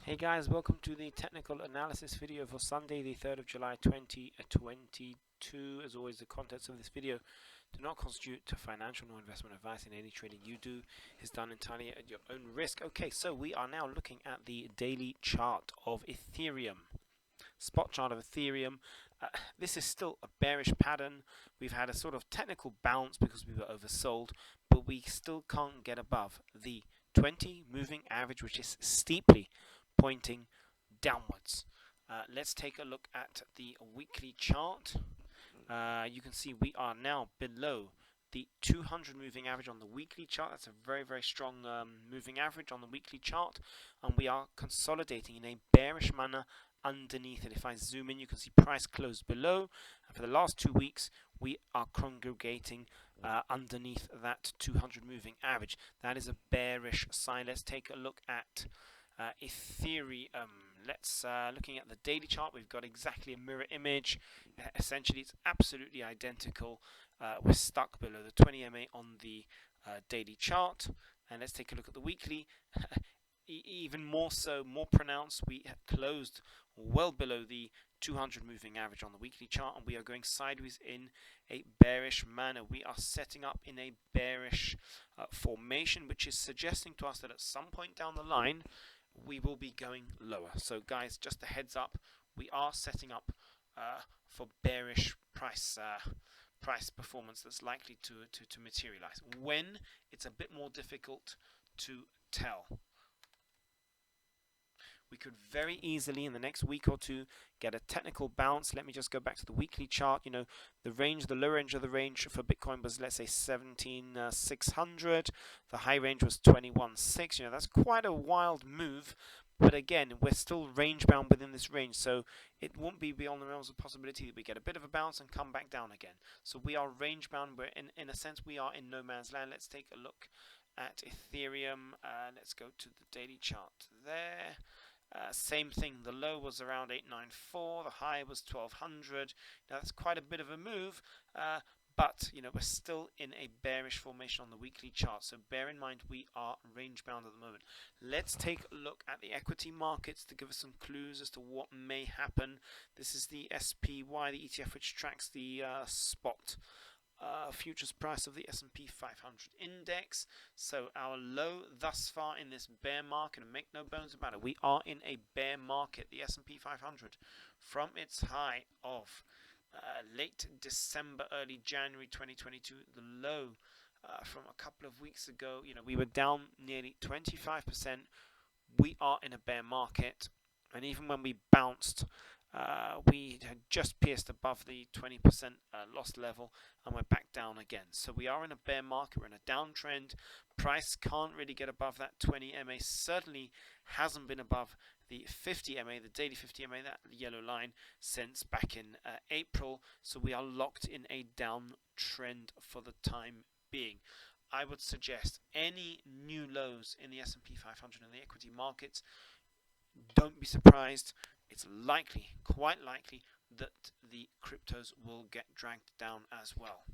Hey guys, welcome to the technical analysis video for Sunday the 3rd of July 2022. As always, the contents of this video do not constitute to financial nor investment advice, and any trading you do is done entirely at your own risk. Okay, so we are now looking at the daily chart of Ethereum. Spot chart of Ethereum. This is still a bearish pattern. We've had a sort of technical bounce because we were oversold, but we still can't get above the 20 moving average, which is steeply pointing downwards. Let's take a look at the weekly chart. You can see we are now below the 200 moving average on the weekly chart. That's a very strong moving average on the weekly chart, and we are consolidating in a bearish manner underneath it. If I zoom in, you can see price closed below, and for the last 2 weeks we are congregating underneath that 200 moving average. That is a bearish sign. Let's take a look at Ethereum. Let's looking at the daily chart, we've got exactly a mirror image. Essentially it's absolutely identical. We're stuck below the 20 MA on the daily chart, and let's take a look at the weekly. Even more so, more pronounced, we closed well below the 200 moving average on the weekly chart, and we are going sideways in a bearish manner. We are setting up in a bearish formation, which is suggesting to us that at some point down the line we will be going lower. So guys, just a heads up, we are setting up for bearish price performance that's likely to materialize. When, it's a bit more difficult to tell. We could very easily in the next week or two get a technical bounce. Let me just go back to the weekly chart. You know, the range, the low range of the range for Bitcoin was, let's say, 17,600. The high range was 21,600. You know, that's quite a wild move. But again, we're still range bound within this range, so it won't be beyond the realms of possibility that we get a bit of a bounce and come back down again. So we are range bound. We're in a sense, we are in no man's land. Let's take a look at Ethereum. Let's go to the daily chart there. Same thing, the low was around 894, the high was 1200. Now that's quite a bit of a move, but you know, we're still in a bearish formation on the weekly chart, so bear in mind we are range bound at the moment. Let's take a look at the equity markets to give us some clues as to what may happen. This is the SPY, the ETF, which tracks the spot futures price of the S&P 500 index. So our low thus far in this bear market, and make no bones about it, we are in a bear market. The S&P 500 from its high of late December, early January 2022, the low from a couple of weeks ago, you know, we were down nearly 25%. We are in a bear market, and even when we bounced, we had just pierced above the 20% loss level, and we're back down again. So we are in a bear market, we're in a downtrend. Price can't really get above that 20 MA, certainly hasn't been above the 50 MA, the daily 50 MA, that yellow line, since back in April. So we are locked in a downtrend for the time being. I would suggest any new lows in the S&P 500 and the equity markets, don't be surprised. It's likely, quite likely, that the cryptos will get dragged down as well.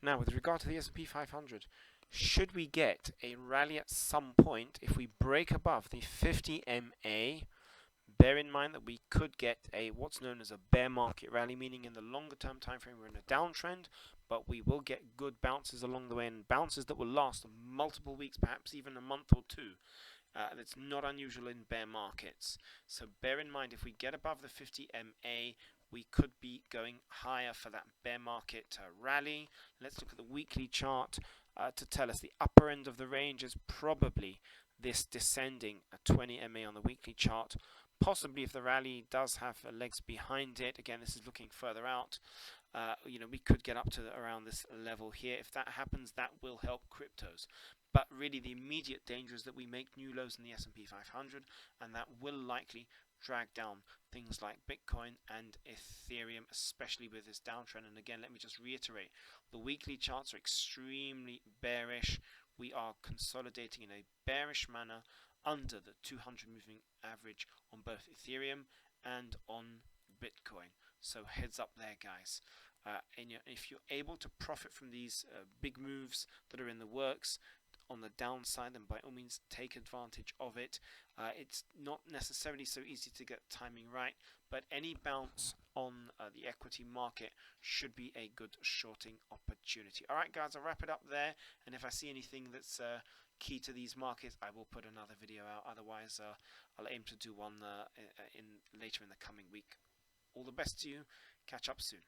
Now, with regard to the S&P 500, should we get a rally at some point, if we break above the 50 MA, bear in mind that we could get a what's known as a bear market rally, meaning in the longer term time frame we're in a downtrend, but we will get good bounces along the way, and bounces that will last multiple weeks, perhaps even a month or two. That's not unusual in bear markets. So bear in mind, if we get above the 50 MA, we could be going higher for that bear market rally. Let's look at the weekly chart to tell us the upper end of the range is probably this descending 20 MA on the weekly chart. Possibly if the rally does have legs behind it. Again, this is looking further out. You know, we could get up to around this level here. If that happens, that will help cryptos. But really the immediate danger is that we make new lows in the S&P 500, and that will likely drag down things like Bitcoin and Ethereum, especially with this downtrend. And again, let me just reiterate, the weekly charts are extremely bearish. We are consolidating in a bearish manner under the 200 moving average on both Ethereum and on Bitcoin. So heads up there, guys. And if you're able to profit from these big moves that are in the works on the downside, then by all means take advantage of it. It's not necessarily so easy to get timing right, but any bounce on the equity market should be a good shorting opportunity. Alright guys, I'll wrap it up there, and if I see anything that's key to these markets, I will put another video out. Otherwise, I'll aim to do one later in the coming week. All the best to you. Catch up soon.